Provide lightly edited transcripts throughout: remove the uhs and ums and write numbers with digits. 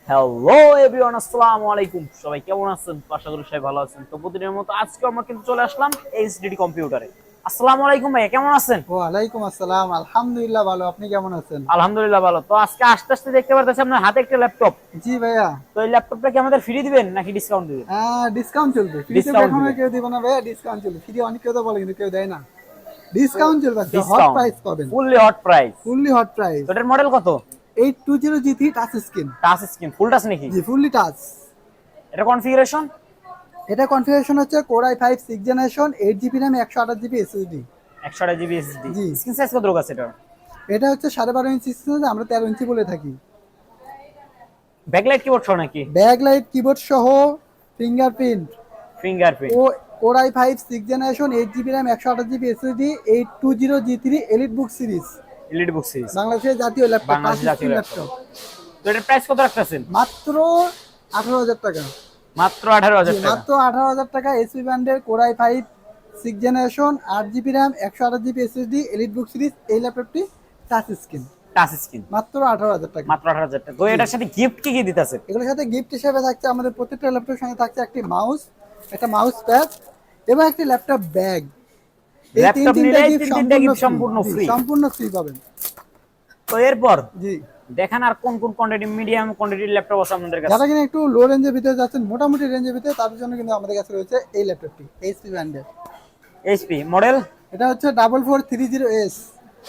Hello everyone, আসসালামু আলাইকুম। সবাই কেমন আছেন? আশা করি সবাই ভালো আছেন। তো প্রতিদিনের মতো আজকে আমরা কিন্তু চলে আসলাম এইচডিডি কম্পিউটারে। আসসালামু আলাইকুম ভাই, কেমন আছেন? ওয়ালাইকুম আসসালাম, আলহামদুলিল্লাহ ভালো। আপনি কেমন আছেন? আলহামদুলিল্লাহ ভালো। তো আজকে আস্তে আস্তে দেখতে পারতেছি আপনার হাতে একটা ল্যাপটপ। জি ভাইয়া। তো এই ল্যাপটপটা কি আমাদের ফ্রি দিবেন নাকি ডিসকাউন্ট দিবেন? ডিসকাউন্ট চলবে। ফ্রিতে ডিসকাউন্ট কখনো দিবেন? কেউ দিব না ভাইয়া, ডিসকাউন্ট চলবে। ফ্রি অনেক কেউ তো বলে কিন্তু কেউ দেয় না। ডিসকাউন্ট চলবে, হট ডিসকাউন্ট প্রাইস পাবেন। Fully hot price. Fully hot price. তো এটার মডেল কত? 820 GT touch screen. Touch screen, full touch নাকি? জি ফুললি টাচ। এটা কনফিগারেশন? এটা কনফিগারেশন হচ্ছে Core i5 6th generation, 8GB RAM, 128GB SSD। 128 GB SSD. জি। স্ক্রিন সাইজ কত আছে এটা? এটা হচ্ছে 12.5 ইঞ্চি স্ক্রিন, আমরা 13 ইঞ্চি বলে থাকি। ব্যাকলাইট কিবোর্ড সহ নাকি? ব্যাকলাইট কিবোর্ড সহ, ফিঙ্গারপ্রিন্ট ফিঙ্গারপ্রিন্ট। ও Core i5 6th generation, 8GB RAM, 128GB SSD, 820G3 elite বুক সিরিজ। এলইডি বুক সিরিজ। বাংলাদেশের জাতীয় ল্যাপটপ, বাংলাদেশের জাতীয় ল্যাপটপ। তো এটার প্রাইস কত রাখতেছেন? মাত্র 18,000 টাকা। মাত্র 18,000 টাকা। মাত্র 18,000 টাকা। এসপি ব্র্যান্ডের Core i5 6th generation, 8GB RAM, 128GB SSD, elite বুক সিরিজ। এই ল্যাপটপটি টাচ স্ক্রিন। Touch screen. মাত্র 18,000 টাকা। মাত্র 18,000 টাকা। তো এটার সাথে গিফট কি কি দিতেছে? এগুলোর সাথে গিফট হিসেবে থাকছে, আমাদের প্রত্যেকটা ল্যাপটপের সঙ্গে থাকছে একটি মাউস, একটা মাউস প্যাড এবং একটি ল্যাপটপ ব্যাগ। এই ল্যাপটপ নিলে তিনটা গিফট সম্পূর্ণ ফ্রি। সম্পূর্ণ ফ্রি পাবেন। তো এরপর জি, দেখেন আর কোন কোন কোয়ান্টিটি, মিডিয়াম কোয়ান্টিটির ল্যাপটপ আছে আপনাদের কাছে? যারা কিনা একটু লো রেঞ্জের ভিতরে যাচ্ছেন, মোটামুটি রেঞ্জের ভিতরে, তাদের জন্য কিন্তু আমাদের কাছে রয়েছে এই ল্যাপটপটি, এইচপি ব্র্যান্ডের। HP model? এটা হচ্ছে 4430S।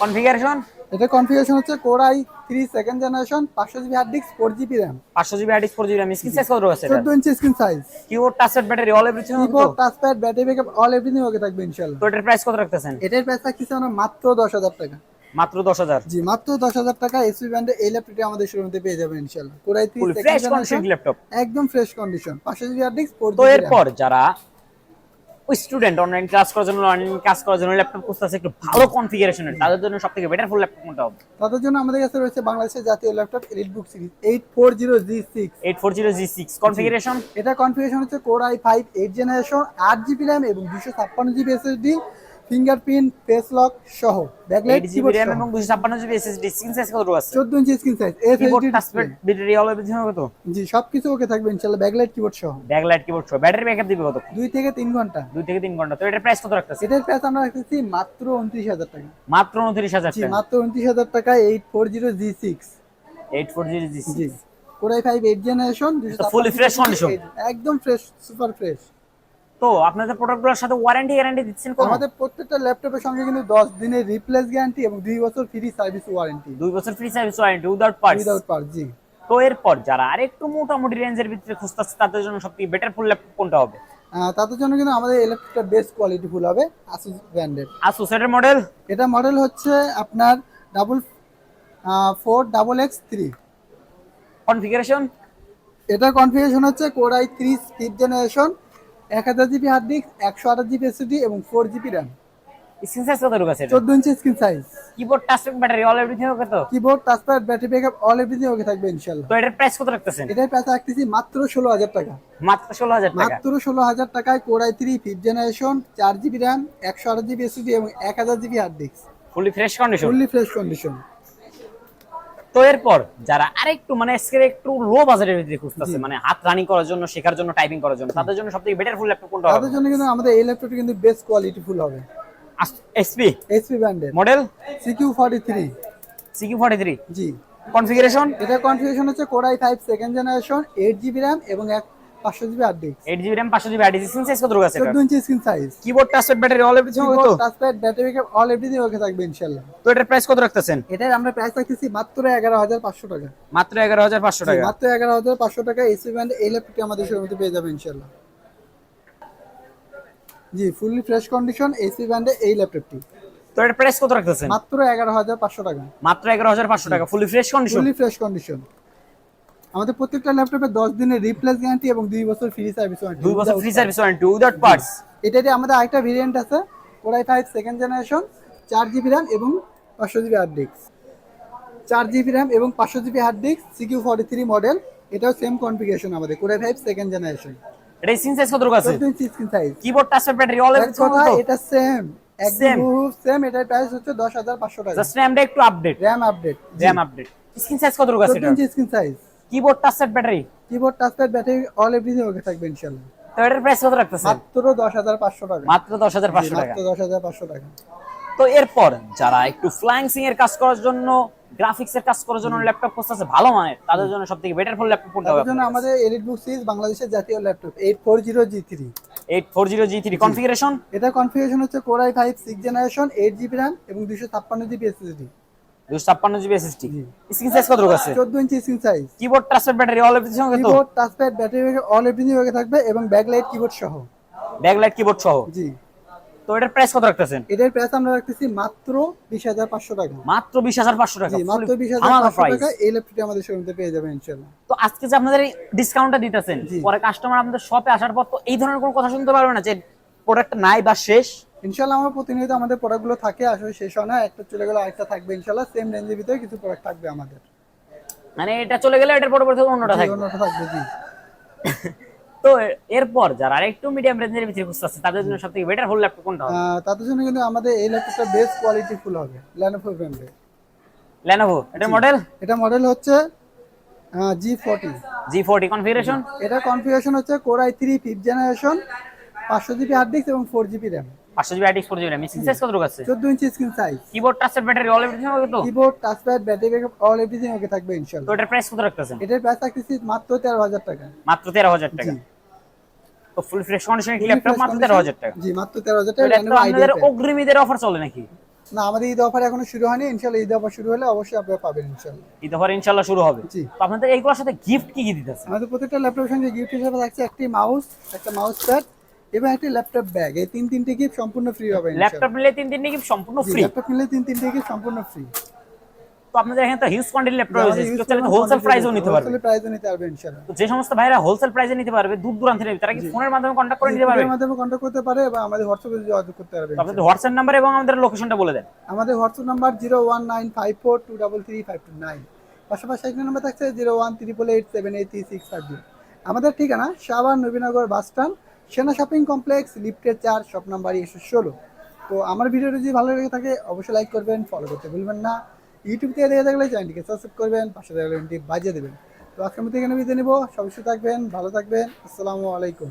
কনফিগারেশন? এটা কনফিগারেশন হচ্ছে Core i3 2nd generation, 500GB hard disk, 4GB RAM। 500 GB hard disk, 4 GB RAM। Screen size কত আছে এটা? 14 inch screen size. Keyboard, touchpad, battery, all everything হবে তো? Keyboard, touchpad, battery backup, all everything okay থাকবে ইনশাআল্লাহ। তো এটার price কত রাখতেছেন? এটার প্রাইস থাকছে আমরা মাত্র 10,000 টাকা। মাত্র 10,000। জি, মাত্র 10,000 টাকা। এসপি ব্র্যান্ডের এই ল্যাপটপটি আমাদের শোরুমে পেয়ে যাবেন ইনশাআল্লাহ। Core i3 full 2nd fresh generation, condition laptop. একদম fresh condition, 500GB hard disk, 4GB তো RAM। এরপর যারা স্টুডেন্ট, অনলাইন ক্লাস করার জন্য, অনলাইন কাজ করার জন্য ল্যাপটপ খুঁজতেছে একটু ভালো কনফিগারেশনের, তাদের জন্য সবথেকে বেটার ফুল ল্যাপটপ কোনটা হবে? তাদের জন্য আমাদের কাছে রয়েছে বাংলাদেশের জাতীয় ল্যাপটপ এলিট বুক সিরিজ 840G6। 840G6। কনফিগারেশন? এটা কনফিগারেশন হচ্ছে Core i5 8th generation, 8GB RAM এবং 256GB SSD, fingerprint, face lock সহ, ব্যাকলাইট 8GB কিবোর্ড RAM সহ, এবং 256GB SSD। স্ক্রিন সাইজ কত আছে? 14 inch screen size, keyboard, FHD touchpad, display. Battery, all everything হবে তো? জি, সবকিছু ওকে থাকবে ইনশাআল্লাহ, ব্যাকলাইট কিবোর্ড সহ। ব্যাকলাইট কিবোর্ড সহ। ব্যাটারি ব্যাকআপ দিবে কত? 2 থেকে 3 ঘন্টা। 2 থেকে 3 ঘন্টা। তো এটার প্রাইস কত রাখতেছে? এটার প্রাইস আমরা রাখতেছি মাত্র 29,000 টাকা। মাত্র 29,000 জি, টাকা। মাত্র 29,000 টাকা। 840G6। 840G6। জি, Core i5 8th জেনারেশন, তো fully fresh condition? একদম ফ্রেশ, সুপার ফ্রেশ। তো আপনাদের প্রোডাক্টগুলোর সাথে ওয়ারেন্টি গ্যারান্টি দিচ্ছেন কোন? আমাদের প্রত্যেকটা ল্যাপটপের সঙ্গে কিন্তু 10 দিনের রিপ্লেস গ্যারান্টি এবং 2 বছর ফ্রি সার্ভিস ওয়ারেন্টি। 2 বছর free service warranty without parts. Without parts. জি। তো এরপর যারা আরেকটু মোটামুটি রেঞ্জের ভিতরে খুঁজতেছে, তাদের জন্য সবথেকে বেটার ফুল ল্যাপটপ কোনটা হবে? তাদের জন্য কিন্তু আমাদের এই ল্যাপটপটা বেস্ট কোয়ালিটি ফুল হবে, Asus ব্র্যান্ডের। Asus এর মডেল? এটা মডেল হচ্ছে আপনার 4XX3। কনফিগারেশন? এটা কনফিগারেশন হচ্ছে Core i3 5th generation, 1000GB hard disk, 128GB SSD এবং 4GB RAM। স্ক্রিন সাইজ কত আছে এটা? 14 inch screen size. Keyboard, touchpad, battery, all everything হবে তো? Keyboard, touchpad, battery backup, all everything okay থাকবে ইনশাআল্লাহ। তো এটার প্রাইস কত রাখতেছেন? এটার প্রাইস রাখতেছি মাত্র 16,000 টাকা। মাত্র 16,000 টাকা। মাত্র 16,000 টাকায় Core i3 5th generation, 4GB RAM, 128GB SSD এবং 1000GB hard disk. Fully fresh condition? Fully fresh condition. তো এরপর যারা আরেকটু মানে স্কেলে একটু লো বাজেটের ভিতরে খুঁজতেছে, মানে হাত রানিং করার জন্য, শেখার জন্য, টাইপিং করার জন্য, তাদের জন্য সবথেকে বেটার ফুল ল্যাপটপ কোনটা হবে? তাদের জন্য কিন্তু আমাদের এই ল্যাপটপটি কিন্তু বেস্ট কোয়ালিটি ফুল হবে, এসপি এইচপি ব্র্যান্ডের। মডেল? CQ43। CQ43। জি। কনফিগারেশন? এটা কনফিগারেশন হচ্ছে Core i5 2nd generation, 8GB RAM এবং 500GB hard disk. 8GB RAM, 500GB hard disk. Screen size কত আছে এটা? 14 inch screen size. Keyboard, touchpad, battery, all everything হবে তো? Keyboard, touchpad, battery backup, all everything okay থাকবে ইনশাআল্লাহ। তো এটার প্রাইস কত রাখতেছেন? এটার আমরা প্রাইস রাখতেছি মাত্র 11,500 টাকা। মাত্র 11,500 টাকা। মাত্র 11,500 টাকা। এইচপি ব্র্যান্ডের এই ল্যাপটপটি আমাদের শোরুমে পেয়ে যাবেন ইনশাআল্লাহ। জি, ফুললি ফ্রেশ কন্ডিশন এইচপি ব্র্যান্ডের এই ল্যাপটপটি। তো এটার প্রাইস কত রাখতেছেন? মাত্র 11,500 টাকা। মাত্র 11,500 টাকা। Fully fresh condition? Fully fresh condition. আমাদের প্রত্যেকটা ল্যাপটপে 10 দিনের রিপ্লেস গ্যারান্টি এবং 2 বছর ফ্রি সার্ভিস ওয়ারেন্টি। 2 বছর free service warranty without parts. এটাতে আমাদের আরেকটা ভেরিয়েন্ট আছে, Core i5 2nd generation, 4GB RAM এবং 500GB hard disk. 4GB RAM এবং 500GB hard disk, CQ43 model. এটাও সেম কনফিগারেশন আমাদের Core i5 2nd জেনারেশন। এটা স্ক্রিন সাইজ কত আছে? 14 inch screen size. Keyboard, touchpad, battery, all everything হবে তো? এটা সেম সেম সেম, এটার প্রাইস হচ্ছে 10,500 টাকা। জাস্ট র্যামটা একটু update, RAM update, RAM update. Screen size কত আছে 14 এটা? Inch screen size. Keyboard touch set battery, keyboard touchpad battery all everything okay থাকবে ইনশাআল্লাহ। তো এটার প্রাইস কত রাখতেছেন? মাত্র 10,500 টাকা। মাত্র 10,500 টাকা। মাত্র 10,500 টাকা। তো এরপর যারা একটু ফ্লাইং এর কাজ করার জন্য, গ্রাফিক্স এর কাজ করার জন্য ল্যাপটপ খুঁজতেছে ভালো মানের, তাদের জন্য সবথেকে বেটার ফোন ল্যাপটপ কোনটা হবে? তার জন্য আমাদের এলিটবুক সিরিজ বাংলাদেশের জাতীয় ল্যাপটপ 840G3। 840G3 কনফিগারেশন, এটা কনফিগারেশন হচ্ছে Core i5 6th generation, 8GB RAM এবং 256GB SSD। 256GB SSD। জি। স্ক্রিন সাইজ কত আছে? 14 inch screen size. Keyboard touch set battery all everything হবে তো? Keyboard touchpad battery all everything okay থাকবে এবং ব্যাকলাইট কিবোর্ড সহ। ব্যাকলাইট কিবোর্ড সহ। জি। তো এটার প্রাইস কত রাখতেছেন? এটার প্রাইস আমরা রাখতেছি মাত্র 20,500 টাকা। মাত্র 20,500 টাকা। জি, মাত্র আমাদের 20,500 টাকা এই ল্যাপটপটি আমাদের শোরুমে পেয়ে যাবেন ইনশাআল্লাহ। তো আজকে যে আপনাদের এই ডিসকাউন্টটা দিতেছেন, জি। পরে কাস্টমার আমাদের শপে আসার পর তো এই ধরনের কোনো কথা শুনতে পারবে না যে প্রোডাক্ট নাই বা শেষ? ইনশাআল্লাহ আমরা প্রতিনিয়ত আমাদের প্রোডাক্টগুলো থাকে, আসলে শেষ হয় না, একটা চলে গেলে আরেকটা থাকবে ইনশাআল্লাহ। সেম রেঞ্জের ভিতরে কিছু প্রোডাক্ট থাকবে আমাদের। মানে এটা চলে গেলে এটার পরবর্তীতে অন্যটা জি, থাকবে। অন্যটা থাকবে। জি। তো এরপর যারা আরেকটু মিডিয়াম রেঞ্জের ভিতরে খুঁজতেছে তাদের জন্য সবথেকে বেটার ফোন ল্যাপটপ কোনটা হবে? তাদের জন্য কিন্তু আমাদের এই ল্যাপটপটা বেস্ট কোয়ালিটি ফুল হবে Lenovo ব্র্যান্ডের। Lenovo, এটার মডেল এটা মডেল হচ্ছে G40। G40 কনফিগারেশন, এটা কনফিগারেশন হচ্ছে Core i3 5th generation, 500GB hard disk এবং 4GB RAM। 500GB RTX 4GB RAM। Screen size কত আছে? 14 inch screen size. Keyboard touch set battery all everything হবে তো? Keyboard touchpad battery backup all everything okay থাকবে তো ইনশাআল্লাহ। এটার price কত রাখতেছেন? এটার প্রাইস রাখতেছি মাত্র 13,000 টাকা। মাত্র 13,000 টাকা। জি। তো ফুল ফ্রেশ কন্ডিশনের ল্যাপটপ মাত্র 13,000 টাকা। জি, মাত্র 13,000 টাকা। এটা তো Lenovo আপনাদের IdeaPad। অগ্রিম ঈদের অফার চলে নাকি? না, আমাদের ঈদ অফার এখনো শুরু হয়নি, ইনশাআল্লাহ ঈদ অফার শুরু হলে অবশ্যই আপনারা পাবেন ইনশাআল্লাহ। ঈদ অফার ইনশাআল্লাহ শুরু হবে। জি। তো আপনাদের এইগুলোর সাথে গিফট কি কি দিতেছে? আমাদের প্রত্যেকটা ল্যাপটপের সঙ্গে গিফট হিসেবে থাকছে একটি মাউস, একটা মাউস প্যাড এবং একটি ল্যাপটপ ব্যাগ। এই তিনটি গিফট সম্পূর্ণ ফ্রি হবে ল্যাপটপ নিলে তিনটি গিফট সম্পূর্ণ ফ্রি। ল্যাপটপ নিলে তিনটি গিফট সম্পূর্ণ ফ্রি। তো আপনাদের এখানে তো হিউজ কোয়ান্টিটি ল্যাপটপ রয়েছে, কেউ চাইলে হোলসেল প্রাইসেও নিতে পারবে। হোলসেল প্রাইসে নিতে পারবে ইনশাআল্লাহ। তো যে সমস্ত ভাইরা হোলসেল প্রাইসে নিতে পারবে, দূর দূরান্ত থেকে, তারা কি ফোনের মাধ্যমে কন্টাক্ট করে নিতে পারবে? ফোনের মাধ্যমে কন্টাক্ট করতে পারে এবং আমাদের হোয়াটসঅ্যাপে যোগাযোগ করতে পারবে। তো আপনাদের হোয়াটসঅ্যাপ নাম্বার এবং আমাদের লোকেশনটা বলে দেন। আমাদের হোয়াটসঅ্যাপ নাম্বার 01954233529। পাশাপাশি একটা নাম্বার থাকছে 01388783650। আমাদের ঠিকানা সাভার নবীনগর বাস স্ট্যান্ড, সেনা শপিং কমপ্লেক্স, লিফটের 4, শপ নাম্বার 116। তো আমার ভিডিওটা যদি ভালো লেগে থাকে অবশ্যই লাইক করবেন, ফলো করতে ভুলবেন না। ইউটিউব থেকে দেখে থাকলে চ্যানেলটিকে সাবস্ক্রাইব করবেন, পাশে থাকলে বাজিয়ে দেবেন। তো আজকের মতো এখানে বিদায় নেব। সবাই সুস্থ থাকবেন, ভালো থাকবেন। আসসালামু আলাইকুম।